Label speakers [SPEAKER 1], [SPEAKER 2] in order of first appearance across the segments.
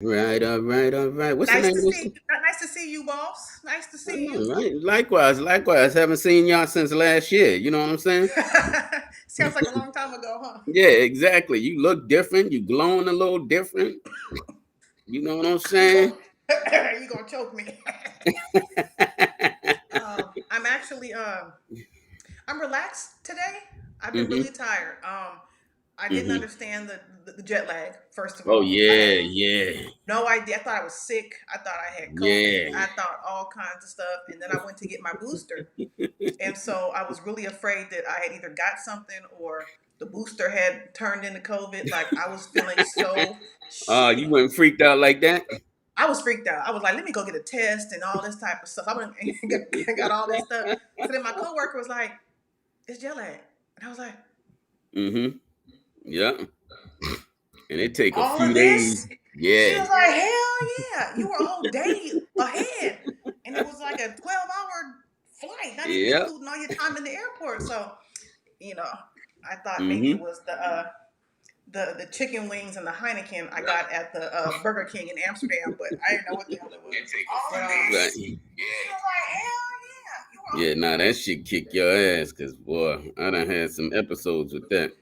[SPEAKER 1] Right, all right, all right. What's the
[SPEAKER 2] Nice
[SPEAKER 1] name
[SPEAKER 2] to
[SPEAKER 1] of this?
[SPEAKER 2] see. Nice to see you, boss. Nice to
[SPEAKER 1] I
[SPEAKER 2] see you.
[SPEAKER 1] know, right? Likewise, likewise. Haven't seen y'all since last year. You know what I'm saying?
[SPEAKER 2] Sounds like a long time ago, huh?
[SPEAKER 1] Yeah, exactly. You look different. You glowing a little different. You know what I'm
[SPEAKER 2] You go.
[SPEAKER 1] saying?
[SPEAKER 2] You gonna choke me? I'm actually I'm relaxed today. I've been
[SPEAKER 1] hmm
[SPEAKER 2] really tired. I didn't
[SPEAKER 1] hmm
[SPEAKER 2] understand the jet lag. First of
[SPEAKER 1] Oh
[SPEAKER 2] all, I had
[SPEAKER 1] yeah, yeah,
[SPEAKER 2] no idea. I thought I was sick. I thought I had COVID.
[SPEAKER 1] yeah.
[SPEAKER 2] I thought all kinds of stuff. And then I went to get my booster. And so I was really afraid that I had either got something or the booster had turned into COVID. Like I was feeling so
[SPEAKER 1] You
[SPEAKER 2] shitty.
[SPEAKER 1] went freaked out like that?
[SPEAKER 2] I was freaked out. I was like, let me go get a test and all this type of stuff. I went and got all this stuff. So then my coworker was like, it's jet lag. And I was like,
[SPEAKER 1] Mm-hmm. Yeah. And it take a
[SPEAKER 2] all
[SPEAKER 1] few
[SPEAKER 2] of this?
[SPEAKER 1] days.
[SPEAKER 2] She
[SPEAKER 1] Yeah.
[SPEAKER 2] was like, hell yeah. You were a whole day ahead. And it was like a 12-hour flight, not even
[SPEAKER 1] Yeah.
[SPEAKER 2] including all your time in the airport. So, you know, I thought maybe it
[SPEAKER 1] Mm-hmm.
[SPEAKER 2] was the chicken wings and the Heineken I got at the Burger King in Amsterdam, but I didn't know what the hell it was. But
[SPEAKER 1] Right.
[SPEAKER 2] she was like, hell yeah. You were
[SPEAKER 1] Yeah, nah, that shit kick your ass, cause boy, I done had some episodes with that.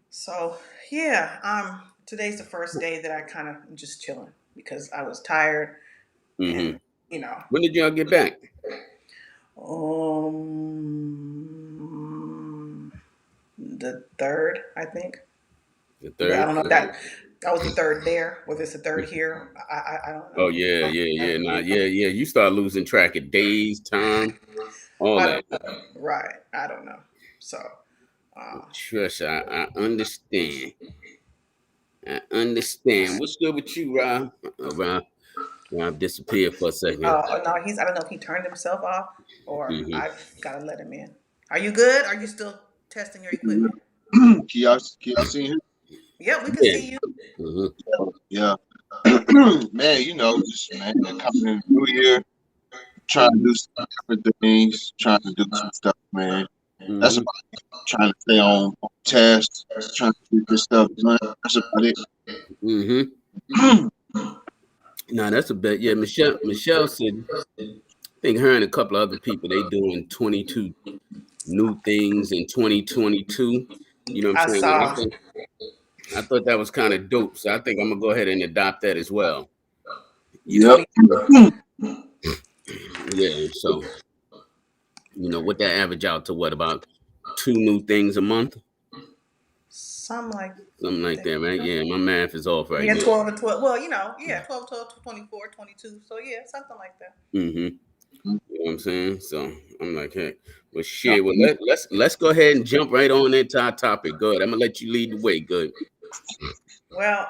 [SPEAKER 2] So yeah, today's the first day that I kind of just chilling because I was tired
[SPEAKER 1] Mm-hmm.
[SPEAKER 2] and you know,
[SPEAKER 1] When did y'all get back?
[SPEAKER 2] the third, I think.
[SPEAKER 1] The
[SPEAKER 2] But I
[SPEAKER 1] third?
[SPEAKER 2] don't know if that was the third there, whether it's the third here. I don't
[SPEAKER 1] Oh
[SPEAKER 2] know.
[SPEAKER 1] yeah, yeah, yeah. Nah, yeah, yeah. You start losing track of days, time, all
[SPEAKER 2] I
[SPEAKER 1] that.
[SPEAKER 2] don't know. Right. I don't know. So uh,
[SPEAKER 1] Trust, I understand. I understand. What's good with you, Rob? Rob disappeared for a second.
[SPEAKER 2] no, I don't know if he turned himself off or
[SPEAKER 1] Mm-hmm.
[SPEAKER 2] I've gotta let him in. Are you good? Are you still testing your equipment?
[SPEAKER 3] Can y'all see him?
[SPEAKER 2] Yeah, we can
[SPEAKER 1] Yeah.
[SPEAKER 2] see you.
[SPEAKER 1] Mm-hmm.
[SPEAKER 3] Yeah. Man, just man, coming in the new year, trying to
[SPEAKER 1] Mm-hmm.
[SPEAKER 3] do some different things, trying to do some stuff, man. That's
[SPEAKER 1] Mm-hmm.
[SPEAKER 3] about it. Trying to stay on task, trying to get this stuff done. That's about it.
[SPEAKER 1] Mm-hmm. Nah, that's a bet. Yeah, Michelle said I think her and a couple of other people they doing 22 new things in 2022. You know what I'm
[SPEAKER 2] I
[SPEAKER 1] saying? And
[SPEAKER 2] saw.
[SPEAKER 1] I thought that was kind of dope. So I think I'm gonna go ahead and adopt that as well. You know,
[SPEAKER 3] Yep.
[SPEAKER 2] 20.
[SPEAKER 1] yeah. So what that average out to what about two new things a month,
[SPEAKER 2] Something like
[SPEAKER 1] something like
[SPEAKER 2] that.
[SPEAKER 1] that, right? Yeah, my math is off right
[SPEAKER 2] Yeah,
[SPEAKER 1] now.
[SPEAKER 2] 12 and 12. Well, yeah, 12, 12, 24, 22. So, yeah, something like that.
[SPEAKER 1] Mm-hmm. You know what I'm saying? So I'm like, hey, well,
[SPEAKER 3] Yep.
[SPEAKER 1] shit. Well, let's go ahead and jump right on into our topic. Good. I'm gonna let you lead the way. Good.
[SPEAKER 2] Well,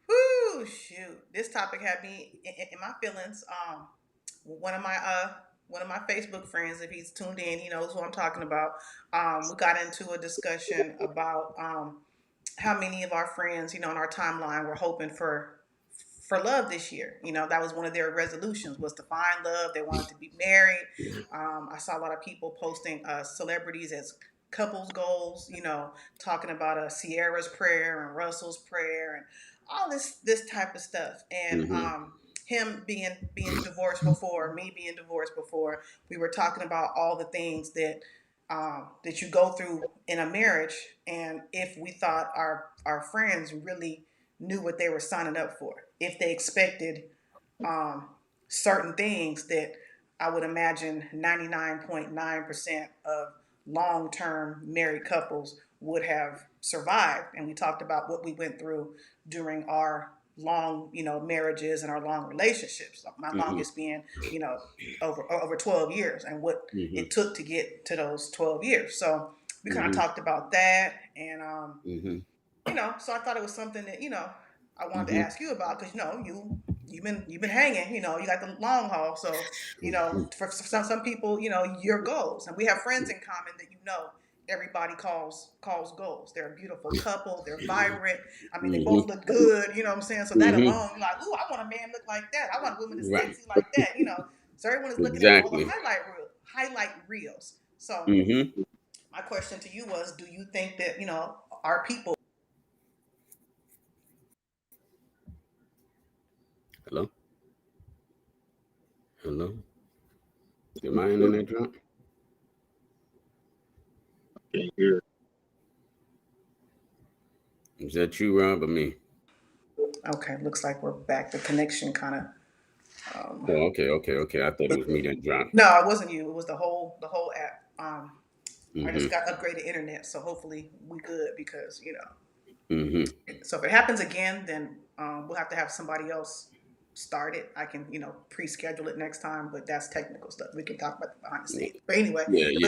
[SPEAKER 2] whoo, shoot. This topic had me in my feelings. One of my one of my Facebook friends, if he's tuned in, he knows who I'm talking about. We got into a discussion about how many of our friends, in our timeline were hoping for love this year. That was one of their resolutions was to find love. They wanted to be married. I saw a lot of people posting celebrities as couples goals. Talking about Sierra's prayer and Russell's prayer and all this type of stuff. And
[SPEAKER 1] Mm-hmm.
[SPEAKER 2] him being divorced before, me being divorced before, we were talking about all the things that you go through in a marriage, and if we thought our friends really knew what they were signing up for, if they expected um, certain things that I would imagine 99.9% of long-term married couples would have survived. And we talked about what we went through during our long, marriages and our long relationships. My
[SPEAKER 1] Mm-hmm.
[SPEAKER 2] longest being, over 12 years, and what
[SPEAKER 1] Mm-hmm.
[SPEAKER 2] it took to get to those 12 years. So we kind of
[SPEAKER 1] Mm-hmm.
[SPEAKER 2] talked about that, and
[SPEAKER 1] Mm-hmm.
[SPEAKER 2] so I thought it was something that I wanted to
[SPEAKER 1] Mm-hmm.
[SPEAKER 2] ask you about because you've been hanging. You got the long haul. So for some people, your goals, and we have friends in common that everybody calls goals. They're a beautiful couple. They're vibrant. I mean, they both
[SPEAKER 1] Mm-hmm.
[SPEAKER 2] look good. You know what I'm saying? So that
[SPEAKER 1] Mm-hmm.
[SPEAKER 2] alone, you're like, ooh, I want a man look like that. I want a woman that's
[SPEAKER 1] Right.
[SPEAKER 2] sexy like that. So everyone is looking at all the
[SPEAKER 1] Exactly.
[SPEAKER 2] highlight reels. So
[SPEAKER 1] Mm-hmm.
[SPEAKER 2] my question to you was, do you think that our people
[SPEAKER 1] Hello? Hello? Did my internet drop?
[SPEAKER 3] Can't hear.
[SPEAKER 1] Is that you, Rob, or me?
[SPEAKER 2] Okay, looks like we're back. The connection kind of.
[SPEAKER 1] Oh, okay. I thought it was me that dropped.
[SPEAKER 2] No, it wasn't you. It was the whole app. I just
[SPEAKER 1] Mm-hmm.
[SPEAKER 2] got upgraded internet, so hopefully we good because
[SPEAKER 1] Mm-hmm.
[SPEAKER 2] So if it happens again, then we'll have to have somebody else start it. I can pre-schedule it next time, but that's technical stuff. We can talk about the behind the scenes. But anyway,
[SPEAKER 1] Yeah,
[SPEAKER 2] it
[SPEAKER 1] yeah, yeah.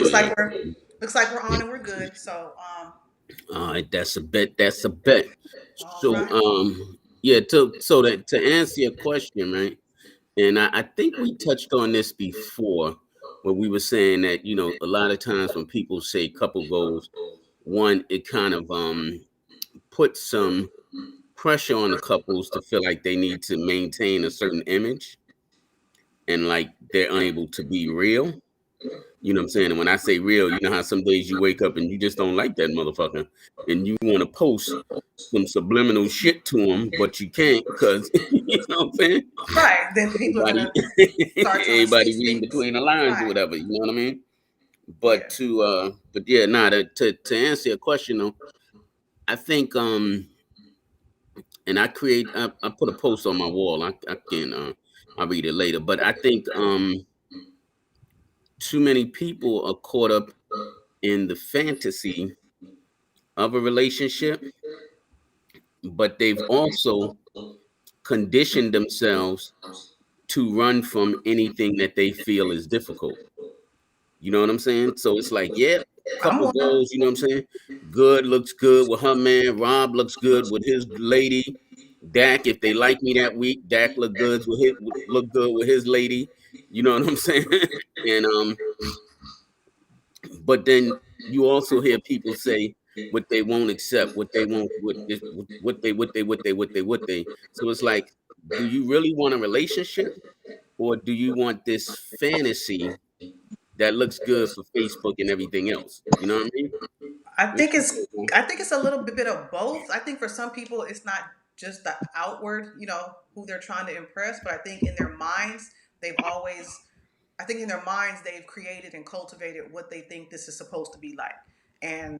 [SPEAKER 2] looks like we're on and we're good. So
[SPEAKER 1] All right, that's a bet. That's a bet.
[SPEAKER 2] all
[SPEAKER 1] So,
[SPEAKER 2] right.
[SPEAKER 1] yeah. To answer your question, right? And I think we touched on this before, where we were saying that a lot of times when people say couple goals, one, it kind of puts some pressure on the couples to feel like they need to maintain a certain image and like they're unable to be real. You know what I'm saying? And when I say real, you know how some days you wake up and you just don't like that motherfucker and you want to post some subliminal shit to him, but you can't because you know what I'm saying?
[SPEAKER 2] Right. Then people are
[SPEAKER 1] Everybody,
[SPEAKER 2] gonna start trying to
[SPEAKER 1] everybody
[SPEAKER 2] stitch
[SPEAKER 1] reading
[SPEAKER 2] things.
[SPEAKER 1] between the lines or
[SPEAKER 2] Right.
[SPEAKER 1] whatever. You know what I mean?
[SPEAKER 2] Yeah.
[SPEAKER 1] But yeah, nah. To answer your question though, I think and I put a post on my wall. I can I'll read it later. But I think too many people are caught up in the fantasy of a relationship, but they've also conditioned themselves to run from anything that they feel is difficult. You know what I'm saying? So it's like, yeah,
[SPEAKER 2] I'm
[SPEAKER 1] couple
[SPEAKER 2] one.
[SPEAKER 1] goals, you know what I'm saying? Good looks good with her man. Rob looks good with his lady. Dak, if they like me that week, Dak look good with his lady. You know what I'm saying? And but then you also hear people say what they won't accept, what they won't, what they. So it's like, do you really want a relationship, or do you want this fantasy that looks good for Facebook and everything else? You know what I mean?
[SPEAKER 2] I
[SPEAKER 1] What
[SPEAKER 2] think
[SPEAKER 1] you
[SPEAKER 2] it's
[SPEAKER 1] think, man?
[SPEAKER 2] I think it's a little bit of both. I think for some people it's not just the outward, who they're trying to impress, but I think in their minds they've always I think in their minds they've created and cultivated what they think this is supposed to be like. And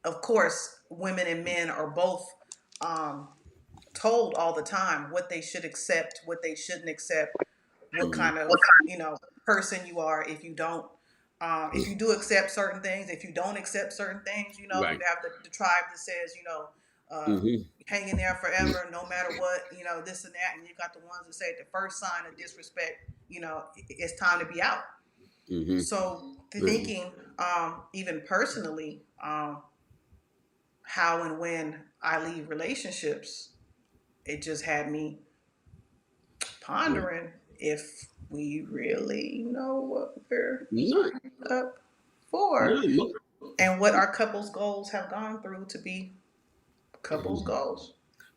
[SPEAKER 2] of course, women and men are both um, told all the time what they should accept, what they shouldn't accept, what
[SPEAKER 1] Mhm.
[SPEAKER 2] kind of person you are if you do accept certain things, if you don't accept certain things, you
[SPEAKER 1] Right.
[SPEAKER 2] have the tribe that says
[SPEAKER 1] Hmm.
[SPEAKER 2] hang in there forever no matter what, this and that, and you got the ones that say at the first sign of disrespect, it's time to be out.
[SPEAKER 1] Hmm.
[SPEAKER 2] So
[SPEAKER 1] Right.
[SPEAKER 2] thinking even personally, how and when I leave relationships, it just had me
[SPEAKER 1] Right.
[SPEAKER 2] pondering if we really know what we're
[SPEAKER 1] No,
[SPEAKER 2] signing up
[SPEAKER 1] no,
[SPEAKER 2] for
[SPEAKER 1] no.
[SPEAKER 2] and what our couple's goals have gone through to be couple's
[SPEAKER 1] Mhm.
[SPEAKER 2] goals.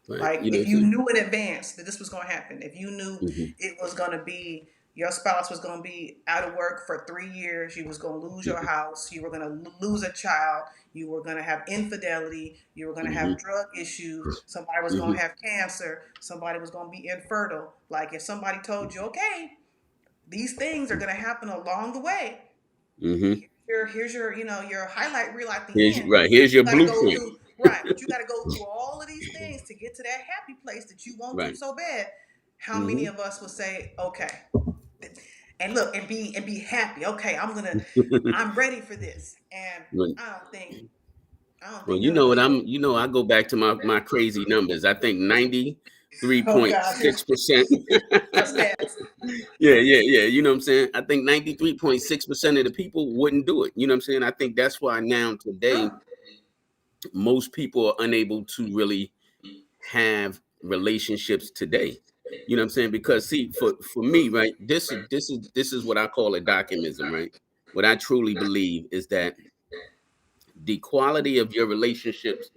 [SPEAKER 1] Right.
[SPEAKER 2] Like
[SPEAKER 1] You know what
[SPEAKER 2] if
[SPEAKER 1] I'm
[SPEAKER 2] you
[SPEAKER 1] saying?
[SPEAKER 2] knew in advance that this was going to happen, if you knew
[SPEAKER 1] Hmm.
[SPEAKER 2] it was going to be your spouse was going to be out of work for 3 years, you was going to lose your house, you were going to lose a child, you were going to have infidelity, you were going to have
[SPEAKER 1] Hmm.
[SPEAKER 2] drug issues, somebody was going
[SPEAKER 1] Hmm.
[SPEAKER 2] to have cancer, somebody was going to be infertile. Like if somebody told you, okay, these things are going to happen along the way.
[SPEAKER 1] Hmm.
[SPEAKER 2] Here's your your highlight reel at the
[SPEAKER 1] Here's
[SPEAKER 2] end.
[SPEAKER 1] right.
[SPEAKER 2] But
[SPEAKER 1] Here's
[SPEAKER 2] you
[SPEAKER 1] your
[SPEAKER 2] got to go
[SPEAKER 1] blueprint.
[SPEAKER 2] through right. But you got to go through all of these things to get to that happy place that you want to
[SPEAKER 1] Right.
[SPEAKER 2] so bad. How many
[SPEAKER 1] Hmm.
[SPEAKER 2] of us would say, okay, and look and be happy? Okay, I'm ready for this. And
[SPEAKER 1] Well,
[SPEAKER 2] I don't think I don't
[SPEAKER 1] well,
[SPEAKER 2] think none of us.
[SPEAKER 1] I go back to my crazy numbers. I think
[SPEAKER 2] Oh God, here's
[SPEAKER 1] 93.6%.
[SPEAKER 2] your stats.
[SPEAKER 1] Yeah. You know what I'm saying? I think 93.6% of the people wouldn't do it. You know what I'm saying? I think that's why now today most people are unable to really have relationships today. You know what I'm saying? Because see, for me, right, this is what I call a documism, right? What I truly believe is that the quality of your relationships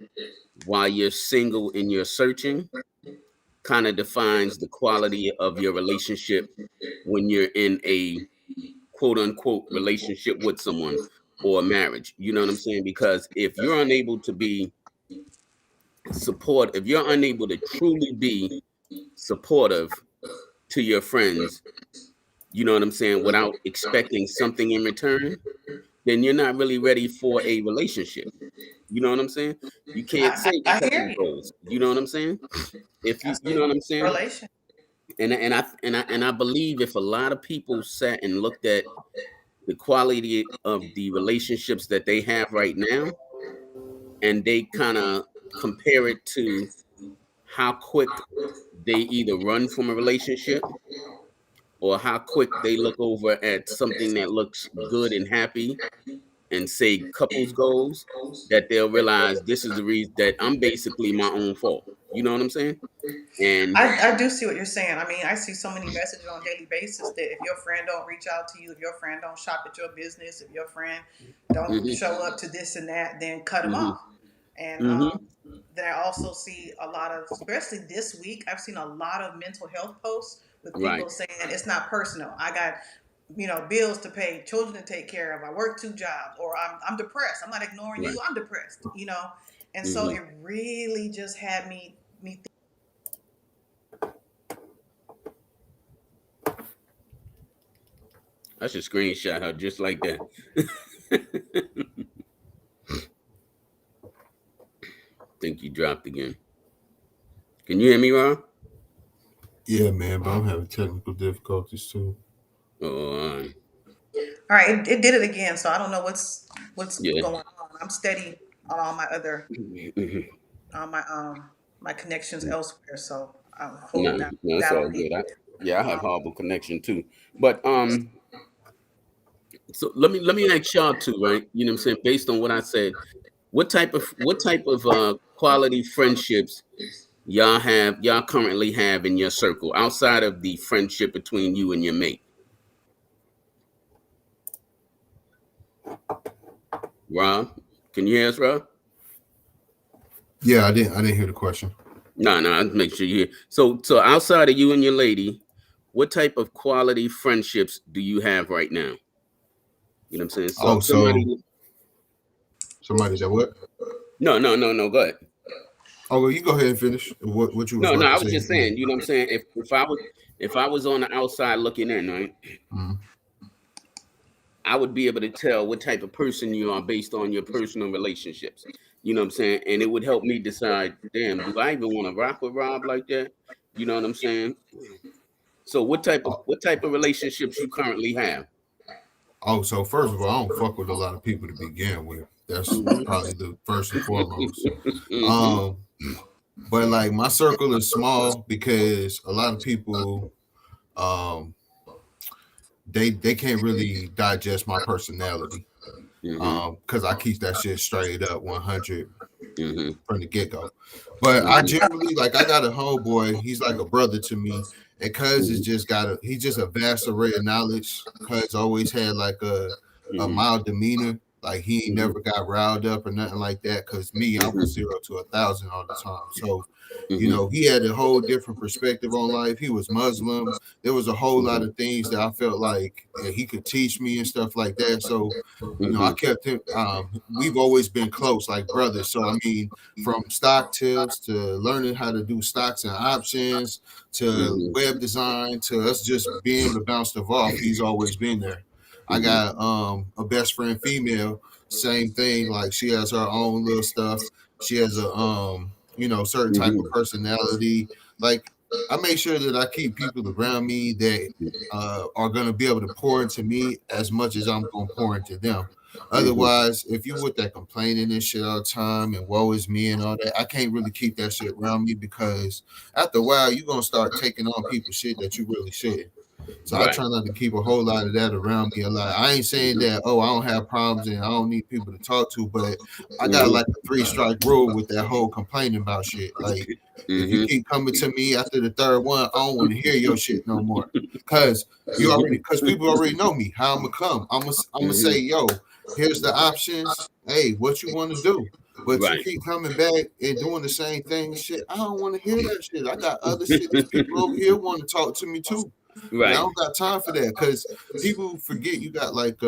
[SPEAKER 1] while you're single and you're searching kind of defines the quality of your relationship when you're in a quote unquote relationship with someone or a marriage. You know what I'm saying? Because if you're unable to be if you're unable to truly be supportive to your friends, you know what I'm saying, without expecting something in return, then you're not really ready for a relationship. You know what I'm saying? You can't say what
[SPEAKER 2] I
[SPEAKER 1] type
[SPEAKER 2] hear
[SPEAKER 1] of
[SPEAKER 2] you.
[SPEAKER 1] goals. You know what I'm saying? If
[SPEAKER 2] I
[SPEAKER 1] you know
[SPEAKER 2] said
[SPEAKER 1] what I'm saying?
[SPEAKER 2] relation.
[SPEAKER 1] And I believe if a lot of people sat and looked at the quality of the relationships that they have right now, and they kind of compare it to how quick they either run from a relationship or how quick they look over at something that looks good and happy and say couples goals, that they'll realize this is the reason that I'm basically my own fault. You know what I'm saying? And
[SPEAKER 2] I do see what you're saying. I mean, I see so many messages on a daily basis that if your friend don't reach out to you, if your friend don't shop at your business, if your friend don't
[SPEAKER 1] hmm
[SPEAKER 2] show up to this and that, then cut them
[SPEAKER 1] hmm
[SPEAKER 2] off. And
[SPEAKER 1] hmm
[SPEAKER 2] then I also see a lot of, especially this week, I've seen a lot of mental health posts with
[SPEAKER 1] right,
[SPEAKER 2] people saying it's not personal. I got, bills to pay, children to take care of. I work 2 jobs, or I'm depressed. I'm not ignoring
[SPEAKER 1] right.
[SPEAKER 2] you. I'm depressed. And so
[SPEAKER 1] hmm
[SPEAKER 2] it really just had me.
[SPEAKER 1] I should screenshot her just like that. Think you dropped again. Can you hear me, Ron?
[SPEAKER 4] Yeah, man, but I'm having technical difficulties too.
[SPEAKER 1] Oh,
[SPEAKER 2] All right, it did it again. So I don't know what's
[SPEAKER 1] yeah.
[SPEAKER 2] going on. I'm steady on all my other
[SPEAKER 1] Mhm.
[SPEAKER 2] on my connections elsewhere. So I hope
[SPEAKER 1] No, no, it's
[SPEAKER 2] that'll
[SPEAKER 1] all
[SPEAKER 2] be.
[SPEAKER 1] good. Yeah, I have
[SPEAKER 2] Um,
[SPEAKER 1] horrible connection too. But so let me ask y'all too, right? You know what I'm saying? Based on what I said, what type of quality friendships y'all currently have in your circle outside of the friendship between you and your mate? Rob, can you hear us, Rob?
[SPEAKER 4] Yeah, I didn't hear the question.
[SPEAKER 1] No, no, I'll make sure you hear. So outside of you and your lady, what type of quality friendships do you have right now? You know what I'm saying? So
[SPEAKER 4] Oh, so
[SPEAKER 1] somebody.
[SPEAKER 4] somebody said what?
[SPEAKER 1] No, no, no, no. Go ahead.
[SPEAKER 4] Oh, well, you go ahead and finish what you was
[SPEAKER 1] No, no.
[SPEAKER 4] about
[SPEAKER 1] I
[SPEAKER 4] to
[SPEAKER 1] was
[SPEAKER 4] say.
[SPEAKER 1] just saying. You know what I'm saying? If I was on the outside looking in, right,
[SPEAKER 4] Mhm.
[SPEAKER 1] I would be able to tell what type of person you are based on your personal relationships. You know what I'm saying? And it would help me decide. Damn, do I even want to rock with Rob like that? You know what I'm saying? So
[SPEAKER 4] Oh,
[SPEAKER 1] what type of relationships you currently have?
[SPEAKER 4] so first of all, I don't fuck with a lot of people to begin with. That's
[SPEAKER 1] hmm
[SPEAKER 4] probably the first and foremost.
[SPEAKER 1] hmm
[SPEAKER 4] Um, but like my circle is small because a lot of people um they can't really digest my personality.
[SPEAKER 1] hmm
[SPEAKER 4] Because I keep that shit straight up 100
[SPEAKER 1] hmm
[SPEAKER 4] from the get go. But I
[SPEAKER 1] hmm
[SPEAKER 4] generally like I got a homeboy. He's like a brother to me, and Cuz is
[SPEAKER 1] hmm
[SPEAKER 4] just got a he's just a vast array of knowledge. Cuz always had like a
[SPEAKER 1] hmm
[SPEAKER 4] mild demeanor. Like he ain't
[SPEAKER 1] hmm
[SPEAKER 4] never got riled up or nothing like that. Cause me, I was
[SPEAKER 1] hmm
[SPEAKER 4] 0 to 1,000 all the time. So
[SPEAKER 1] hmm
[SPEAKER 4] he had a whole different perspective on life. He was Muslim. There was a whole lot of things that I felt like that he could teach me and stuff like that. So I
[SPEAKER 1] hmm
[SPEAKER 4] kept him. We've always been close, like brothers. So I mean, from stock tips to learning how to do stocks and options to
[SPEAKER 1] hmm
[SPEAKER 4] web design to us just being able to bounce stuff off, he's always been there. I
[SPEAKER 1] hmm
[SPEAKER 4] got a best friend female, same thing. Like she has her own little stuff. She has a certain type of
[SPEAKER 1] hmm
[SPEAKER 4] personality. Like I make sure that I keep people around me that are going to be able to pour into me as much as I'm going to pour into them.
[SPEAKER 1] hmm
[SPEAKER 4] Otherwise, if you with that complaining and shit all the time and woe is me and all that, I can't really keep that shit around me because after a while, you're going to start taking on people's shit that you really shouldn't. So I
[SPEAKER 1] Right.
[SPEAKER 4] try not to keep a whole lot of that around me a lot. I ain't saying
[SPEAKER 1] hmm
[SPEAKER 4] that, oh, I don't have problems and I don't need people to talk to, but I got like
[SPEAKER 1] hmm
[SPEAKER 4] a 3 strike rule with that whole complaining about shit. Like if you
[SPEAKER 1] hmm
[SPEAKER 4] keep coming to me after the third one, I don't want to hear your shit no more. Cause
[SPEAKER 1] hmm
[SPEAKER 4] because people already know me, how I'm gonna come. I'm gonna say,
[SPEAKER 1] hmm
[SPEAKER 4] yo, here's the options. Hey, what you want to do? But you
[SPEAKER 1] Right.
[SPEAKER 4] keep coming back and doing the same thing and shit. I don't want to hear that shit. I got other shit that people over here want to talk to me too. Yeah, I
[SPEAKER 1] Right.
[SPEAKER 4] don't got time for that because people forget you got like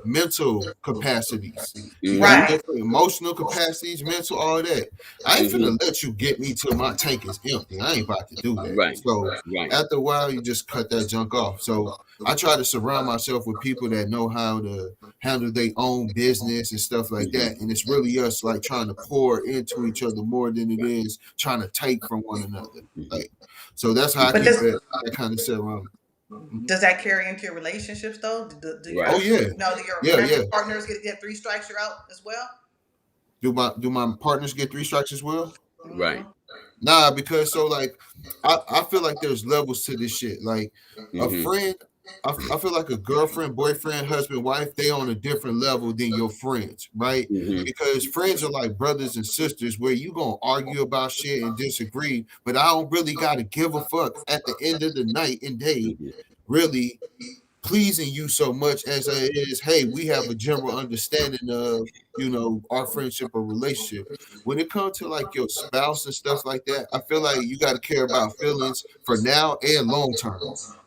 [SPEAKER 4] mental capacities. You got
[SPEAKER 1] Mm-hmm.
[SPEAKER 2] Right.
[SPEAKER 4] different emotional capacities, mental, all that. I ain't
[SPEAKER 1] Mm-hmm.
[SPEAKER 4] finna let you get me till my tank is empty. I ain't about to do that.
[SPEAKER 1] Right.
[SPEAKER 4] So
[SPEAKER 1] Right.
[SPEAKER 4] after a while, you just cut that junk off. So I try to surround myself with people that know how to handle their own business and stuff like
[SPEAKER 1] Mm-hmm.
[SPEAKER 4] that. And it's really us like trying to pour into each other more than it is trying to take from one another.
[SPEAKER 1] Mm-hmm.
[SPEAKER 4] Like, so that's how I
[SPEAKER 2] But
[SPEAKER 4] keep
[SPEAKER 2] does
[SPEAKER 4] that kind of set around. Mhm.
[SPEAKER 2] does that carry into your relationships though? Do
[SPEAKER 1] Right.
[SPEAKER 4] Oh
[SPEAKER 2] your
[SPEAKER 4] yeah,
[SPEAKER 2] do your
[SPEAKER 4] yeah, yeah.
[SPEAKER 2] romantic partners get three strikes you're out as well?
[SPEAKER 4] Do my partners get three strikes as well?
[SPEAKER 1] Right.
[SPEAKER 2] Mm-hmm.
[SPEAKER 4] Nah, because so like I feel like there's levels to this shit. Like a
[SPEAKER 1] Mm-hmm.
[SPEAKER 4] friend, I feel like a girlfriend, boyfriend, husband, wife, they on a different level than your friends, right?
[SPEAKER 1] Mm-hmm.
[SPEAKER 4] Because friends are like brothers and sisters where you gonna argue about shit and disagree, but I don't really gotta give a fuck at the end of the night and day,
[SPEAKER 1] Mm-hmm.
[SPEAKER 4] really pleasing you so much as it is, hey, we have a general understanding of, our friendship or relationship. When it comes to like your spouse and stuff like that, I feel like you got to care about feelings for now and long term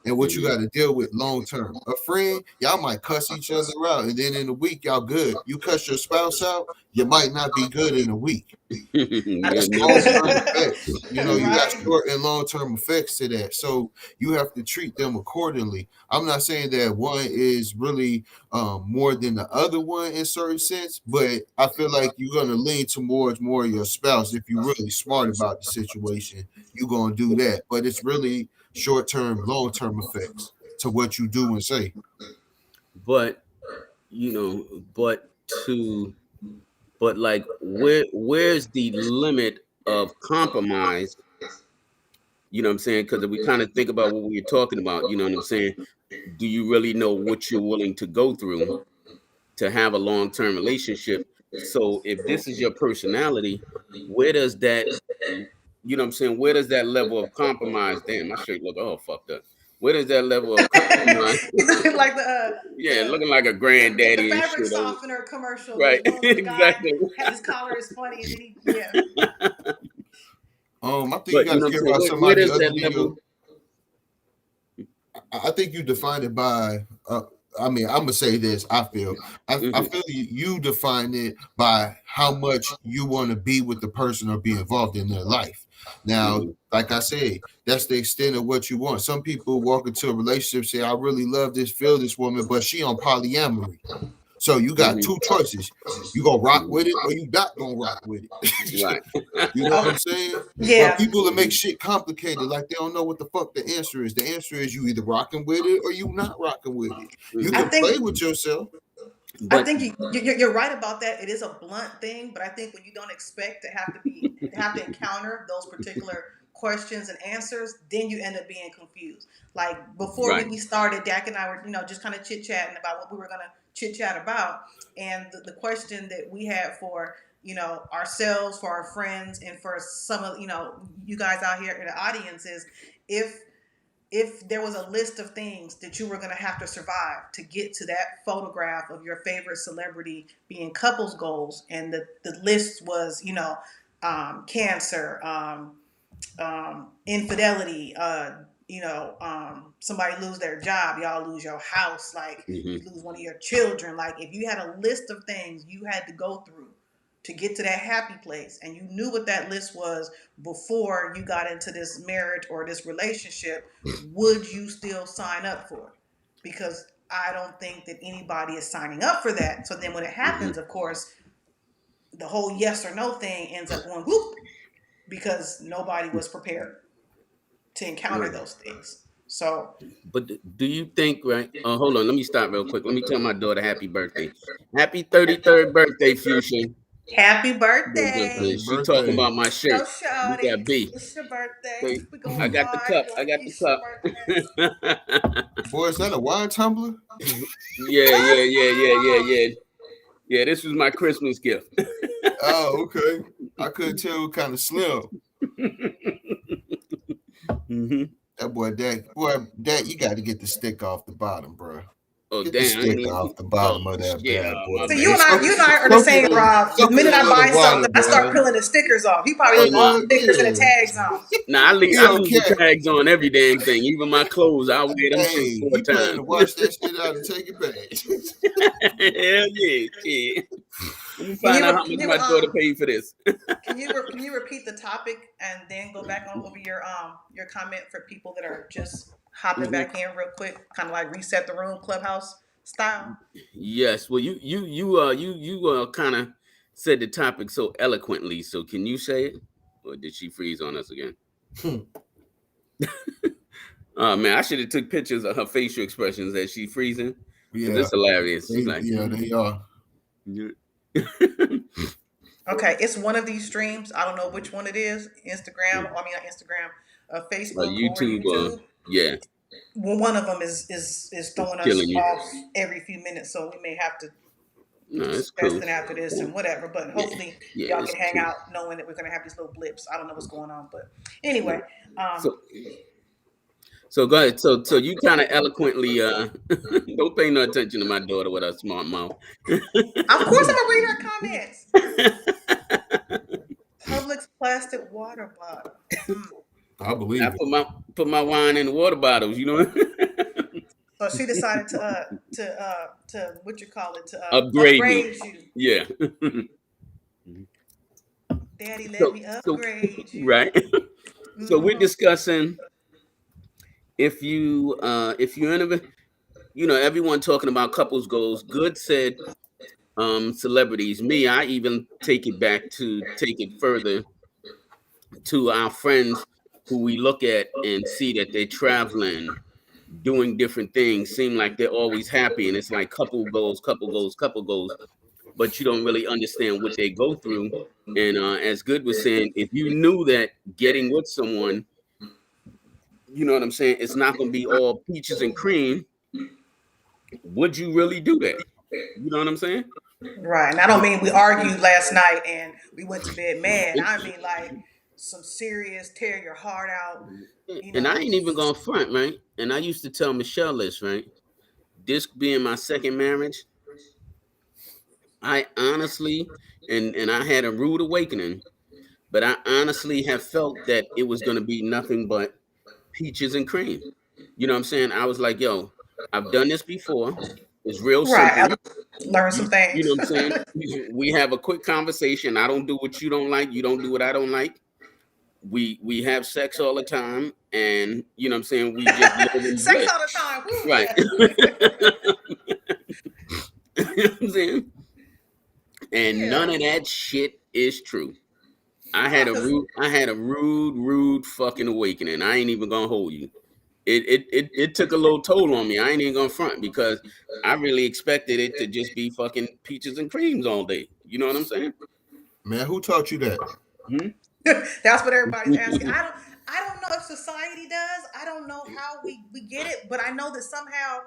[SPEAKER 4] and what you
[SPEAKER 1] Mm-hmm.
[SPEAKER 4] got to deal with long term. A friend, y'all might cuss each other out, and then in a week, y'all good. You cuss your spouse out, you might not be good in a week.
[SPEAKER 1] Yeah,
[SPEAKER 4] That's
[SPEAKER 1] most
[SPEAKER 4] long term
[SPEAKER 1] definitely.
[SPEAKER 4] effects. You got
[SPEAKER 2] Right.
[SPEAKER 4] short and long term effects to that. So you have to treat them accordingly. I'm not saying that one is really more than the other one in certain sense, but I feel like you're going to lean towards more of your spouse. If you're really smart about the situation, you're going to do that. But it's really short term, long term effects to what you do and say.
[SPEAKER 1] But but to but like where's the limit of compromise? You know what I'm saying? Because if we kind of think about what we are talking about, you know what I'm saying? Do you really know what you're willing to go through to have a long-term relationship? So if this is your personality, where does that, you know what I'm saying? Where does that level of compromise? Damn, my shirt look all fucked up. Where does that level of compromise?
[SPEAKER 2] Like the
[SPEAKER 1] Yeah, looking like a
[SPEAKER 2] the
[SPEAKER 1] granddaddy and
[SPEAKER 2] fabric
[SPEAKER 1] shit.
[SPEAKER 2] softener commercial.
[SPEAKER 1] Right,
[SPEAKER 2] There's one where the guy
[SPEAKER 1] exactly.
[SPEAKER 2] had his collar is funny and then he yeah.
[SPEAKER 4] I think you
[SPEAKER 1] But
[SPEAKER 4] got
[SPEAKER 1] you
[SPEAKER 4] to
[SPEAKER 1] know what I'm
[SPEAKER 4] care
[SPEAKER 1] saying?
[SPEAKER 4] about
[SPEAKER 1] Where
[SPEAKER 4] somebody
[SPEAKER 1] does
[SPEAKER 4] other
[SPEAKER 1] that
[SPEAKER 4] than your.
[SPEAKER 1] level?
[SPEAKER 4] I think you define it by. I mean, I'm gonna say this. I
[SPEAKER 1] Hmm.
[SPEAKER 4] feel you define it by how much you want to be with the person or be involved in their life. Now,
[SPEAKER 1] Hmm.
[SPEAKER 4] like I said, that's the extent of what you want. Some people walk into a relationship say, "I really love this, feel this woman," but she on polyamory. So you got
[SPEAKER 1] Hmm.
[SPEAKER 4] two choices: you gonna rock
[SPEAKER 1] Hmm.
[SPEAKER 4] with it, or you not gonna rock with it.
[SPEAKER 1] Right.
[SPEAKER 4] You know what I'm
[SPEAKER 2] Oh
[SPEAKER 4] saying? But
[SPEAKER 2] yeah.
[SPEAKER 4] people that make shit complicated, like they don't know what the fuck the answer is. The answer is you either rocking with it or you not rocking with it. You
[SPEAKER 2] I
[SPEAKER 1] Hmm.
[SPEAKER 4] can play
[SPEAKER 2] think
[SPEAKER 4] with yourself.
[SPEAKER 2] I
[SPEAKER 1] But
[SPEAKER 2] think you're right about that. It is a blunt thing, but I think when you don't expect to have to encounter those particular questions and answers, then you end up being confused. Like before
[SPEAKER 1] right.
[SPEAKER 2] we started, Dak and I were just kind of chit chatting about what we were gonna chit chat about, and the question that we had for ourselves, for our friends, and for some of you guys out here in the audience is if there was a list of things that you were going to have to survive to get to that photograph of your favorite celebrity being couples goals, and the list was cancer, infidelity, somebody lose their job, y'all lose your house, like
[SPEAKER 1] Hmm.
[SPEAKER 2] you lose one of your children, like if you had a list of things you had to go through to get to that happy place, and you knew what that list was before you got into this marriage or this relationship, would you still sign up for it? Because I don't think that anybody is signing up for that. So then when it
[SPEAKER 1] Hmm.
[SPEAKER 2] happens, of course, the whole yes or no thing ends up going whoop, because nobody was prepared to encounter
[SPEAKER 1] Right.
[SPEAKER 2] those things. So
[SPEAKER 1] But do you think, right? Hold on. Let me stop real quick. Let me tell my daughter happy birthday. Happy 33rd birthday, Fuchsia.
[SPEAKER 2] happy
[SPEAKER 4] Happy
[SPEAKER 2] birthday.
[SPEAKER 1] She talking
[SPEAKER 4] birthday.
[SPEAKER 1] about my
[SPEAKER 2] Go
[SPEAKER 1] shirt. We
[SPEAKER 2] shorty.
[SPEAKER 1] got B.
[SPEAKER 2] It's your birthday.
[SPEAKER 1] Say,
[SPEAKER 2] We going
[SPEAKER 1] I got the
[SPEAKER 2] hard
[SPEAKER 1] cup. I
[SPEAKER 2] like
[SPEAKER 1] got the
[SPEAKER 2] it's your
[SPEAKER 1] cup.
[SPEAKER 2] birthday.
[SPEAKER 4] Boy, is that a wine tumbler?
[SPEAKER 1] Yeah, yeah, yeah, yeah, yeah, yeah. Yeah, this was my Christmas gift.
[SPEAKER 4] Oh, okay. I couldn't tell what kind of slim.
[SPEAKER 1] Hmm.
[SPEAKER 4] That boy, Dak, you got to get the stick off the bottom, bro.
[SPEAKER 1] Oh
[SPEAKER 4] Get the
[SPEAKER 1] damn! I ain't
[SPEAKER 4] sticker
[SPEAKER 1] even.
[SPEAKER 4] off the
[SPEAKER 1] Oh
[SPEAKER 4] bottom of that
[SPEAKER 1] yeah,
[SPEAKER 4] bad boy,
[SPEAKER 1] my
[SPEAKER 2] So
[SPEAKER 4] man.
[SPEAKER 1] bad.
[SPEAKER 2] you and I are the
[SPEAKER 4] Soak
[SPEAKER 2] same,
[SPEAKER 4] it
[SPEAKER 2] Rob. The
[SPEAKER 4] soak it
[SPEAKER 2] minute
[SPEAKER 4] in a
[SPEAKER 2] I buy
[SPEAKER 4] little water,
[SPEAKER 2] something, I start
[SPEAKER 4] boy.
[SPEAKER 2] peeling the stickers off. He probably
[SPEAKER 1] Oh
[SPEAKER 2] leave all
[SPEAKER 1] no,
[SPEAKER 2] the stickers and the
[SPEAKER 4] Yeah.
[SPEAKER 2] tags on.
[SPEAKER 1] nah.
[SPEAKER 4] He
[SPEAKER 1] I
[SPEAKER 4] don't
[SPEAKER 1] leave the
[SPEAKER 4] care.
[SPEAKER 1] tags on every damn thing, even my clothes. I wear them shits
[SPEAKER 4] Hey,
[SPEAKER 1] 4
[SPEAKER 4] he planning
[SPEAKER 1] times.
[SPEAKER 4] to wash that shit out and take it back.
[SPEAKER 1] Hell yeah, shit. Let me
[SPEAKER 2] Can
[SPEAKER 1] find
[SPEAKER 2] you
[SPEAKER 1] out
[SPEAKER 2] re-
[SPEAKER 1] how
[SPEAKER 2] can
[SPEAKER 1] much
[SPEAKER 2] you
[SPEAKER 1] my daughter paid for this.
[SPEAKER 2] can you repeat the topic and then go back on over your comment for people that are just hopping
[SPEAKER 1] Mhm.
[SPEAKER 2] back in real quick, kind of like reset the room, clubhouse style.
[SPEAKER 1] Yes. Well, you kind of said the topic so eloquently. So can you say it, or did she freeze on us again? Oh man, I should have took pictures of her facial expressions as she freezing, because
[SPEAKER 4] Yeah,
[SPEAKER 1] it's hilarious. She's like,
[SPEAKER 4] they are.
[SPEAKER 1] yeah.
[SPEAKER 2] Okay, it's one of these streams. I don't know which one it is. Instagram. I mean, not Instagram, Facebook or
[SPEAKER 1] YouTube.
[SPEAKER 2] YouTube.
[SPEAKER 1] Yeah,
[SPEAKER 2] Well, one of them is
[SPEAKER 1] it's
[SPEAKER 2] throwing us
[SPEAKER 1] killing you.
[SPEAKER 2] off every few minutes, so we may have to
[SPEAKER 1] No,
[SPEAKER 2] do some
[SPEAKER 1] it's cool.
[SPEAKER 2] testing after this and whatever. But
[SPEAKER 1] Yeah,
[SPEAKER 2] hopefully,
[SPEAKER 1] yeah,
[SPEAKER 2] y'all
[SPEAKER 1] it's
[SPEAKER 2] can hang
[SPEAKER 1] cool.
[SPEAKER 2] out knowing that we're gonna have these little blips. I don't know what's going on, but
[SPEAKER 1] Yeah.
[SPEAKER 2] anyway, um,
[SPEAKER 1] So so go ahead. So you kind of eloquently don't pay no attention to my daughter with her smart mouth.
[SPEAKER 2] of course, I'm gonna read our comments. Publix plastic water bottle. Mm.
[SPEAKER 4] I
[SPEAKER 1] I
[SPEAKER 4] believe it.
[SPEAKER 1] put my wine in the water bottles, you know.
[SPEAKER 2] So she decided to what you call it to
[SPEAKER 1] Upgrade me.
[SPEAKER 2] upgrade you.
[SPEAKER 1] Yeah.
[SPEAKER 2] Daddy, let
[SPEAKER 1] so
[SPEAKER 2] me
[SPEAKER 1] so
[SPEAKER 2] upgrade you.
[SPEAKER 1] right. So we're
[SPEAKER 2] Hmm.
[SPEAKER 1] discussing if you in a everyone talking about couples goals. Good said celebrities. Me, I even take it further to our friends who we look at and see that they're traveling, doing different things, seem like they're always happy. And it's like couple goals, couple goals, couple goals, but you don't really understand what they go through. And as Good was saying, if you knew that getting with someone, you know what I'm saying, it's not going to be all peaches and cream, would you really do that? You know what I'm saying?
[SPEAKER 2] Right, and I don't mean we argued last night and we went to bed mad.
[SPEAKER 1] And,
[SPEAKER 2] I mean like some serious tear your heart out. You
[SPEAKER 1] and I
[SPEAKER 2] know,
[SPEAKER 1] ain't even going to front, right? And I used to tell Michelle this, right? This being my second marriage, I honestly, and I had a rude awakening, but I honestly have felt that it was going to be nothing but peaches and cream. You know what I'm saying? I was like, yo, I've done this before. It's real
[SPEAKER 2] right?
[SPEAKER 1] simple.
[SPEAKER 2] Learn some
[SPEAKER 1] You know
[SPEAKER 2] things.
[SPEAKER 1] what I'm saying? We have a quick conversation. I don't do what you don't like. You don't do what I don't like. We have sex all the time, and you know what I'm saying. We just live in
[SPEAKER 2] Sex
[SPEAKER 1] bliss,
[SPEAKER 2] all the time. Woo,
[SPEAKER 1] right?
[SPEAKER 2] yes.
[SPEAKER 1] You know what I'm saying? And none
[SPEAKER 2] Yeah.
[SPEAKER 1] of that shit is true.
[SPEAKER 2] No, because
[SPEAKER 1] I had a rude fucking awakening. I ain't even gonna hold you. It took a little toll on me. I ain't even gonna front because I really expected it to just be fucking peaches and creams all day. You know what I'm saying?
[SPEAKER 4] Man, who taught you that?
[SPEAKER 1] Hmm?
[SPEAKER 2] that's what everybody's asking. I don't know if society does. I don't know how we get it, but I know that somehow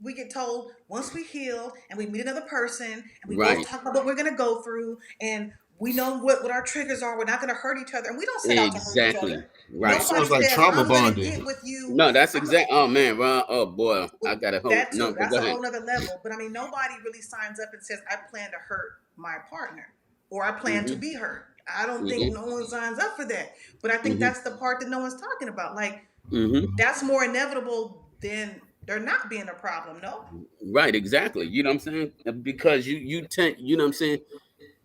[SPEAKER 2] we get told once we heal and we meet another person and we both
[SPEAKER 1] Right.
[SPEAKER 2] talk about what we're gonna go through and we know what our triggers are. We're not gonna hurt each other, and we don't set out to hurt each other.
[SPEAKER 1] Exactly.
[SPEAKER 4] That
[SPEAKER 1] Right.
[SPEAKER 2] Nobody
[SPEAKER 4] sounds like
[SPEAKER 2] says
[SPEAKER 4] trauma
[SPEAKER 2] I'm gonna
[SPEAKER 4] bonding.
[SPEAKER 2] get with you.
[SPEAKER 1] No, that's
[SPEAKER 2] I'm
[SPEAKER 1] exact. Oh man, well, oh boy, I
[SPEAKER 2] well,
[SPEAKER 1] gotta hope.
[SPEAKER 2] that
[SPEAKER 1] No,
[SPEAKER 2] too.
[SPEAKER 1] but
[SPEAKER 2] That's
[SPEAKER 1] go
[SPEAKER 2] a
[SPEAKER 1] ahead.
[SPEAKER 2] whole nother level. But I mean, nobody really signs up and says, I plan to hurt my partner or I plan to
[SPEAKER 1] Hmm.
[SPEAKER 2] be hurt. I don't think
[SPEAKER 1] Hmm.
[SPEAKER 2] no one signs up for that. But I think
[SPEAKER 1] Hmm.
[SPEAKER 2] that's the part that no one's talking about. Like,
[SPEAKER 1] Hmm.
[SPEAKER 2] that's more inevitable than there not being a problem, no?
[SPEAKER 1] Right. Exactly. You know what I'm saying? Because you tend. You know what I'm saying?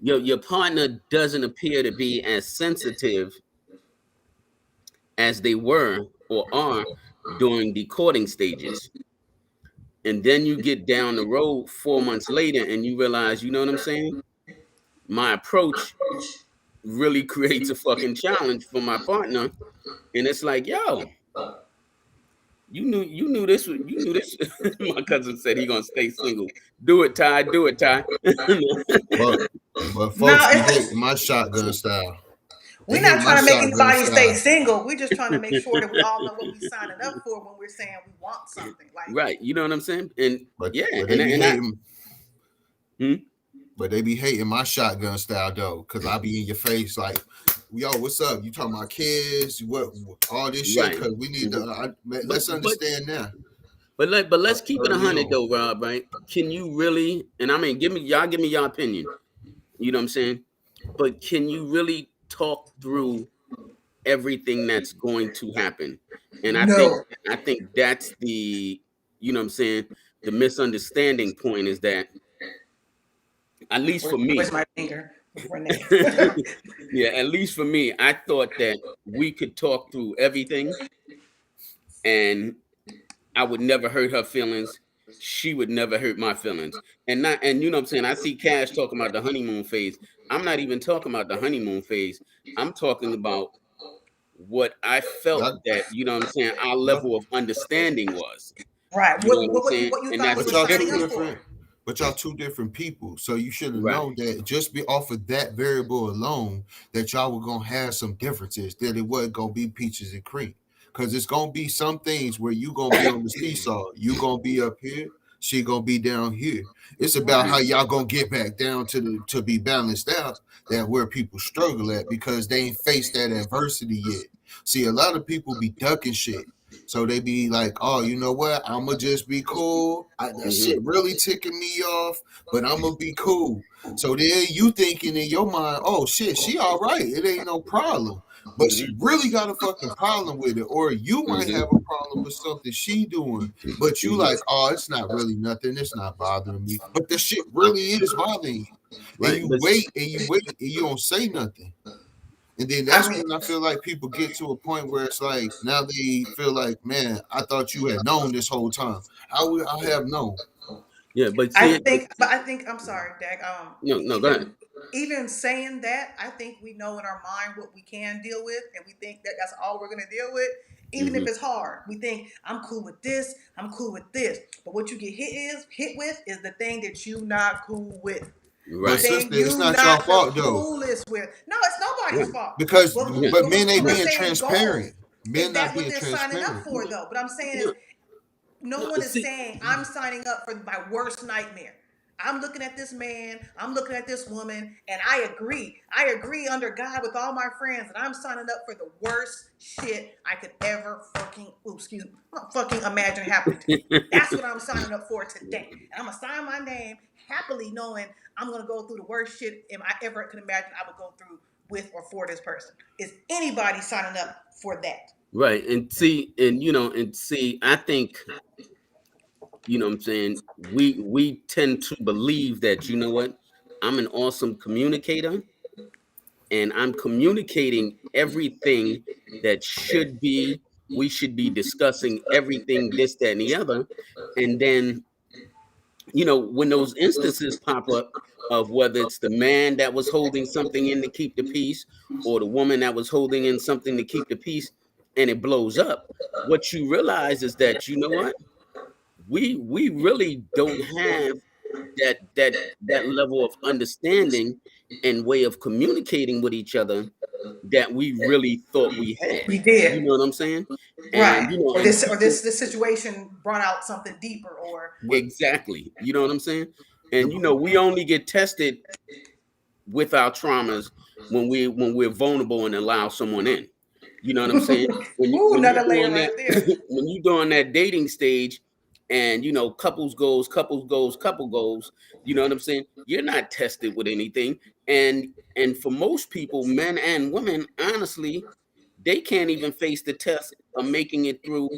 [SPEAKER 1] Your partner doesn't appear to be as sensitive as they were or are during the courting stages. And then you get down the road 4 months later and you realize, you know what I'm saying? My approach really creates a fucking challenge for my partner. And it's like, yo, you knew this you knew this. My cousin said he gonna stay single. Do it, Ty. Do it, Ty.
[SPEAKER 4] But folks
[SPEAKER 2] No,
[SPEAKER 4] be hating my shotgun style. They
[SPEAKER 2] we're
[SPEAKER 4] hate
[SPEAKER 2] not
[SPEAKER 4] my
[SPEAKER 2] trying to make
[SPEAKER 4] shotgun
[SPEAKER 2] anybody stay
[SPEAKER 4] style.
[SPEAKER 2] single. We're just trying to make sure that we all know what we're signing up for when we're saying we want something. Like,
[SPEAKER 1] Right. You know what I'm saying? And
[SPEAKER 4] But
[SPEAKER 1] yeah,
[SPEAKER 4] but they
[SPEAKER 1] and
[SPEAKER 4] be
[SPEAKER 1] and I
[SPEAKER 4] hating
[SPEAKER 1] hmm?
[SPEAKER 4] but they be hating my shotgun style though, cause I be in your face like, yo, what's up? You talking about kids? What all this shit?
[SPEAKER 1] Right.
[SPEAKER 4] Cause we need to.
[SPEAKER 1] Mhm.
[SPEAKER 4] Let's
[SPEAKER 1] But
[SPEAKER 4] understand now.
[SPEAKER 1] but let's keep it a
[SPEAKER 4] early
[SPEAKER 1] hundred
[SPEAKER 4] on.
[SPEAKER 1] though, Rob. Right? Can you really? And I mean, give me your opinion. You know what I'm saying? But can you really talk through everything that's going to happen? And
[SPEAKER 2] No.
[SPEAKER 1] I think that's the, you know what I'm saying, the misunderstanding point is that, at least for
[SPEAKER 2] Where's
[SPEAKER 1] me,
[SPEAKER 2] my finger, Renee?
[SPEAKER 1] yeah, at least for me, I thought that we could talk through everything and I would never hurt her feelings. She would never hurt my feelings. And you know what I'm saying? I see Cash talking about the honeymoon phase. I'm not even talking about the honeymoon phase. I'm talking about what I felt
[SPEAKER 4] Y'all,
[SPEAKER 1] that, you know what I'm saying, our
[SPEAKER 4] y'all,
[SPEAKER 1] level of understanding was.
[SPEAKER 2] Right.
[SPEAKER 1] You know what I'm saying?
[SPEAKER 2] What you
[SPEAKER 1] And
[SPEAKER 2] thought we
[SPEAKER 1] that's
[SPEAKER 4] but
[SPEAKER 2] were
[SPEAKER 4] y'all
[SPEAKER 2] signing
[SPEAKER 4] two
[SPEAKER 2] up
[SPEAKER 1] typically
[SPEAKER 2] for?
[SPEAKER 4] different. But y'all two different people, so you should have
[SPEAKER 1] right.
[SPEAKER 4] known that just be off of that variable alone, that y'all were gonna have some differences. That it wasn't gonna be peaches and cream, because it's gonna be some things where you gonna be on the seesaw. You gonna be up here. She gonna be down here. It's about
[SPEAKER 2] Right.
[SPEAKER 4] how y'all gonna get back down to the to be balanced out. That where people struggle at because they ain't faced that adversity yet. See, a lot of people be ducking shit. So they be like, oh, you know what? I'ma just be cool. That
[SPEAKER 1] Hmm.
[SPEAKER 4] shit really ticking me off, but I'm gonna be cool. So then you thinking in your mind, oh shit, she all right. It ain't no problem. But she
[SPEAKER 1] Hmm.
[SPEAKER 4] really got a fucking problem with it. Or you might have
[SPEAKER 1] Hmm.
[SPEAKER 4] a problem with something she doing. But you
[SPEAKER 1] Hmm.
[SPEAKER 4] like, oh, it's not really nothing. It's not bothering me. But the shit really is bothering you. And
[SPEAKER 1] Right.
[SPEAKER 4] you
[SPEAKER 1] But
[SPEAKER 4] wait and you wait and you don't say nothing. And then
[SPEAKER 2] I
[SPEAKER 4] that's
[SPEAKER 2] mean,
[SPEAKER 4] when I feel like people get to a point where it's like now they feel like, man, I thought you had known this whole time. How would I have known?
[SPEAKER 1] yeah, but see it, but
[SPEAKER 2] I think I'm sorry, Dak.
[SPEAKER 1] no, no, go ahead.
[SPEAKER 2] Even saying that, I think we know in our mind what we can deal with, and we think that that's all we're gonna deal with, even if
[SPEAKER 1] Hmm.
[SPEAKER 2] it's hard. We think I'm cool with this, I'm cool with this, but what you get hit with is the thing that you not cool with, the
[SPEAKER 4] But
[SPEAKER 1] Right.
[SPEAKER 2] thing
[SPEAKER 4] sister, it's
[SPEAKER 2] you
[SPEAKER 4] not your
[SPEAKER 2] not the
[SPEAKER 4] fault though.
[SPEAKER 2] coolest with. No, it's nobody's
[SPEAKER 1] Right.
[SPEAKER 2] fault.
[SPEAKER 4] Because
[SPEAKER 1] Yeah.
[SPEAKER 4] but men
[SPEAKER 2] What
[SPEAKER 4] ain't
[SPEAKER 2] we're
[SPEAKER 4] being
[SPEAKER 2] saying goals.
[SPEAKER 4] transparent. Men
[SPEAKER 2] Is
[SPEAKER 4] not
[SPEAKER 2] that what
[SPEAKER 4] being
[SPEAKER 2] they're signing up
[SPEAKER 4] transparent.
[SPEAKER 2] for though? But I'm saying is
[SPEAKER 1] No,
[SPEAKER 2] no
[SPEAKER 1] no,
[SPEAKER 2] one is
[SPEAKER 1] see,
[SPEAKER 2] saying I'm signing up for my worst nightmare. I'm looking at this man, I'm looking at this woman, and I agree. I agree under God with all my friends that I'm signing up for the worst shit I could ever fucking imagine happening to me. That's what I'm signing up for today. And I'm gonna sign my name happily knowing I'm gonna go through the worst shit I ever could imagine I would go through with or for this person. Is anybody signing up for that?
[SPEAKER 1] right. And see, and you know, and see, I think, you know what I'm saying, we tend to believe that, you know what, I'm an awesome communicator and I'm communicating everything that should be, we should be discussing everything, this, that, and the other. And then, you know, when those instances pop up of whether it's the man that was holding something in to keep the peace or the woman that was holding in something to keep the peace and it blows up, what you realize is that, you know what, we really don't have that level of understanding and way of communicating with each other that we really thought we had.
[SPEAKER 2] We
[SPEAKER 1] You
[SPEAKER 2] did.
[SPEAKER 1] know what I'm saying? And
[SPEAKER 2] Right.
[SPEAKER 1] you know,
[SPEAKER 2] Or
[SPEAKER 1] and
[SPEAKER 2] this
[SPEAKER 1] people
[SPEAKER 2] this situation brought out something deeper or
[SPEAKER 4] What
[SPEAKER 1] exactly. You know what I'm saying?
[SPEAKER 4] the
[SPEAKER 1] And you know, we only get tested with our traumas when we're vulnerable and allow someone in. You know what I'm saying?
[SPEAKER 2] ooh,
[SPEAKER 1] When you
[SPEAKER 2] another layer
[SPEAKER 1] doing
[SPEAKER 2] right there.
[SPEAKER 1] that when you doing that dating stage and you know couples goals, couple goals, you know what I'm saying? You're not tested with anything. And for most people, men and women, honestly, they can't even face the test of making it through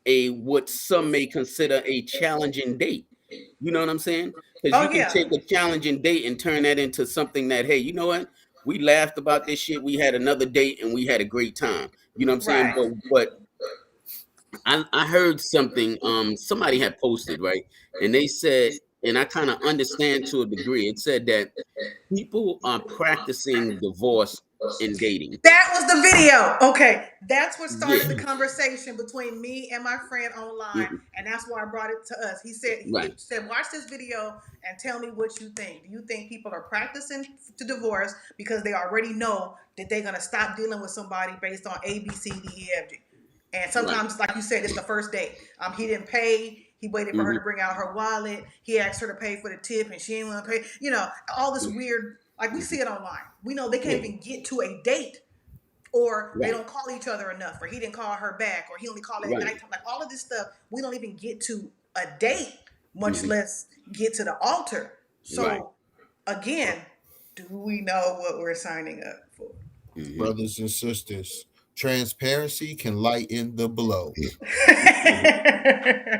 [SPEAKER 1] a what some may consider a challenging date. You know what I'm saying? Because you
[SPEAKER 2] Oh
[SPEAKER 1] can
[SPEAKER 2] yeah.
[SPEAKER 1] take a challenging date and turn that into something that, hey, you know what? We laughed about this shit. We had another date and we had a great time. You know what I'm saying?
[SPEAKER 2] Right.
[SPEAKER 1] But I heard something somebody had posted, right? And they said, and I kind of understand to a degree, it said that people are practicing divorce in dating.
[SPEAKER 2] That was the video. Okay. That's what started the
[SPEAKER 1] Yeah.
[SPEAKER 2] conversation between me and my friend online.
[SPEAKER 1] Mhm.
[SPEAKER 2] And that's why I brought it to us. He
[SPEAKER 1] Right.
[SPEAKER 2] said, watch this video and tell me what you think. Do you think people are practicing to divorce because they already know that they're gonna stop dealing with somebody based on A, B, C, D, E, F, G? And
[SPEAKER 1] Right.
[SPEAKER 2] sometimes, like you said, it's the first date. He didn't pay. He waited for her to
[SPEAKER 1] Hmm.
[SPEAKER 2] bring out her wallet. He asked her to pay for the tip, and she didn't want to pay. All this weird. Like we see it online. We know they can't
[SPEAKER 1] Yeah.
[SPEAKER 2] even get to a date or they
[SPEAKER 1] Right.
[SPEAKER 2] don't call each other enough, or he didn't call her back, or he only called at
[SPEAKER 1] Right.
[SPEAKER 2] nighttime. Like all of this stuff, we don't even get to a date, much
[SPEAKER 1] Hmm.
[SPEAKER 2] less get to the altar.
[SPEAKER 1] Right.
[SPEAKER 2] So again, do we know what we're signing up for?
[SPEAKER 1] Hmm.
[SPEAKER 4] Brothers and sisters, transparency can lighten the blow.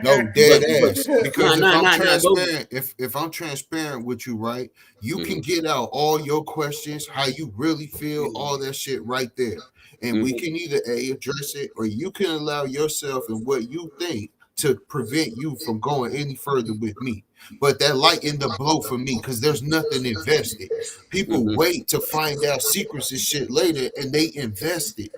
[SPEAKER 4] No, dead
[SPEAKER 1] But
[SPEAKER 4] ass.
[SPEAKER 1] nah,
[SPEAKER 4] Because if
[SPEAKER 1] nah,
[SPEAKER 4] I'm
[SPEAKER 1] nah, nah. Go.
[SPEAKER 4] transparent, if I'm transparent with you, right, you can
[SPEAKER 1] Hmm.
[SPEAKER 4] get out all your questions, how you really feel, all that shit right there. And we
[SPEAKER 1] Hmm.
[SPEAKER 4] can either A, address it, or you can allow yourself and what you think to prevent you from going any further with me. But that lighten the blow for me, because there's nothing invested. People
[SPEAKER 1] Hmm.
[SPEAKER 4] wait to find out secrets and shit later and they invest it.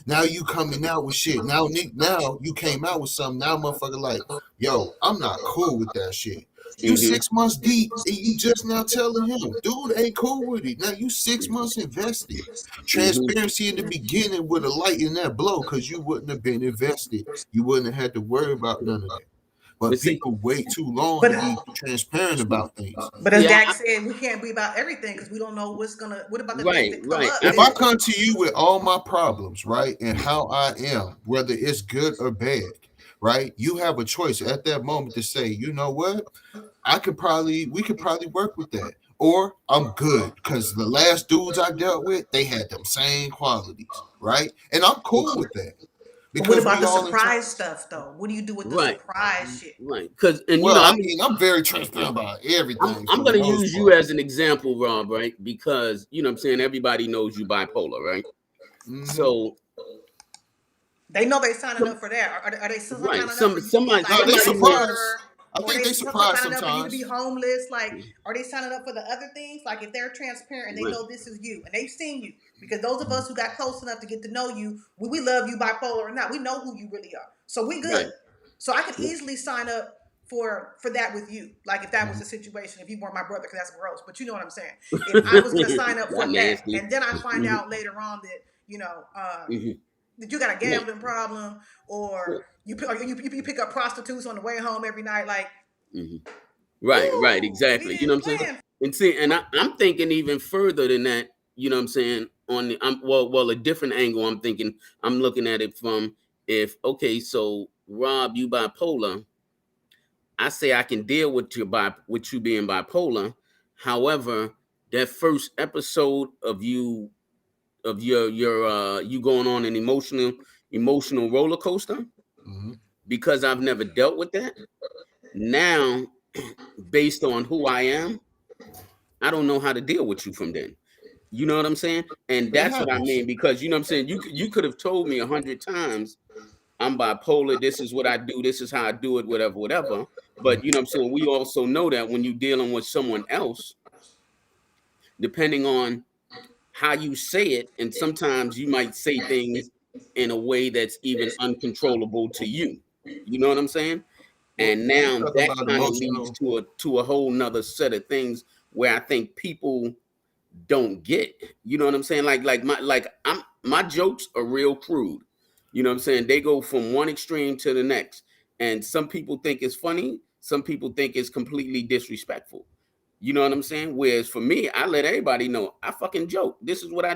[SPEAKER 4] Now you coming out with shit. Now, Nick, now you came out with something. Now, motherfucker, like, yo, I'm not cool with that shit. You
[SPEAKER 1] Hmm.
[SPEAKER 4] 6 months deep and you just now telling him, dude, ain't cool with it. Now you 6 months invested.
[SPEAKER 1] Hmm.
[SPEAKER 4] Transparency in the beginning would have lightened that blow because you wouldn't have been invested. You wouldn't have had to worry about none of that.
[SPEAKER 1] But
[SPEAKER 4] But
[SPEAKER 1] see,
[SPEAKER 4] people wait too long to be
[SPEAKER 2] but
[SPEAKER 4] transparent about things.
[SPEAKER 2] but as
[SPEAKER 1] see,
[SPEAKER 2] Gag said, we can't be about everything because we don't know what about the things
[SPEAKER 1] right,
[SPEAKER 2] that come
[SPEAKER 1] right.
[SPEAKER 2] up
[SPEAKER 1] I
[SPEAKER 4] If
[SPEAKER 2] that
[SPEAKER 4] I
[SPEAKER 1] think
[SPEAKER 4] come to you with all my problems, right, and how I am, whether it's good or bad, right, you have a choice at that moment to say, you know what, we could probably work with that, or I'm good because the last dudes I dealt with, they had them same qualities, right, and I'm cool with that
[SPEAKER 2] But what
[SPEAKER 4] because
[SPEAKER 2] about
[SPEAKER 4] we
[SPEAKER 2] the
[SPEAKER 4] all in.
[SPEAKER 2] surprise stuff though? What do you do with the
[SPEAKER 1] right,
[SPEAKER 2] surprise shit?
[SPEAKER 1] right. Because and
[SPEAKER 4] Well, I
[SPEAKER 1] I'm
[SPEAKER 4] mean, I'm very transparent about everything
[SPEAKER 1] I'm
[SPEAKER 4] for the
[SPEAKER 1] gonna
[SPEAKER 4] most
[SPEAKER 1] use you
[SPEAKER 4] part.
[SPEAKER 1] as an example, Rob, right? Because what I'm saying, everybody knows you bipolar, right?
[SPEAKER 4] Hmm.
[SPEAKER 1] So
[SPEAKER 2] They know they signing
[SPEAKER 1] some,
[SPEAKER 2] up for that. Are they still
[SPEAKER 1] right,
[SPEAKER 2] signing up for
[SPEAKER 1] some
[SPEAKER 2] you to be
[SPEAKER 1] somebody
[SPEAKER 2] like
[SPEAKER 4] No,
[SPEAKER 2] a
[SPEAKER 4] they
[SPEAKER 1] somebody
[SPEAKER 2] sex
[SPEAKER 1] may
[SPEAKER 4] surprised.
[SPEAKER 2] murderer?
[SPEAKER 4] I
[SPEAKER 2] Or
[SPEAKER 4] think
[SPEAKER 2] they
[SPEAKER 4] they surprised
[SPEAKER 2] signing up for you to be
[SPEAKER 4] sometimes.
[SPEAKER 2] homeless? Like, are they signing up for the other things? Like, if they're transparent and they
[SPEAKER 1] right.
[SPEAKER 2] know this is you and they've seen you, because those of us who got close enough to get to know you, we love you bipolar or not, we know who you really are. So we good.
[SPEAKER 1] Right.
[SPEAKER 2] So I could easily sign up for that with you. Like if that was
[SPEAKER 4] Mhm.
[SPEAKER 2] the situation, if you weren't my brother, because that's gross. But you know what I'm saying. If I was gonna sign up for
[SPEAKER 1] Y'all
[SPEAKER 2] that,
[SPEAKER 1] nasty.
[SPEAKER 2] and then I find
[SPEAKER 1] Hmm.
[SPEAKER 2] out later on that
[SPEAKER 1] Hmm.
[SPEAKER 2] that you got a
[SPEAKER 1] Right.
[SPEAKER 2] gambling problem, or you pick up prostitutes on the way home every night. Like,
[SPEAKER 1] Hmm. Right, right,
[SPEAKER 2] ooh, we
[SPEAKER 1] exactly. You know
[SPEAKER 2] didn't
[SPEAKER 1] what I'm saying?
[SPEAKER 2] plan.
[SPEAKER 1] And see, and I'm thinking even further than that, what I'm saying, on the I'm well, a different angle. I'm thinking, I'm looking at it from, if okay, so Rob, you bipolar, I say I can deal with with you being bipolar. However, that first episode of you going on an emotional roller coaster,
[SPEAKER 4] Mhm.
[SPEAKER 1] because I've never dealt with that. Now, based on who I am, I don't know how to deal with you from then. You know what I'm saying? And
[SPEAKER 4] It
[SPEAKER 1] that's what I
[SPEAKER 4] happens.
[SPEAKER 1] mean, because what I'm saying, you could have told me 100 times I'm bipolar. This is what I do. This is how I do it. Whatever, whatever. But what I'm saying, we also know that when you're dealing with someone else, depending on how you say it, and sometimes you might say things in a way that's even uncontrollable to you. You know what I'm saying?
[SPEAKER 4] Well,
[SPEAKER 1] And
[SPEAKER 4] we
[SPEAKER 1] now
[SPEAKER 4] talking
[SPEAKER 1] that
[SPEAKER 4] about
[SPEAKER 1] kind of leads
[SPEAKER 4] emotional.
[SPEAKER 1] to a whole nother set of things where I think people don't get. You know what I'm saying? My jokes are real crude. You know what I'm saying? They go from one extreme to the next. And some people think it's funny, some people think it's completely disrespectful. You know what I'm saying? Whereas for me, I let everybody know I fucking joke. This is what I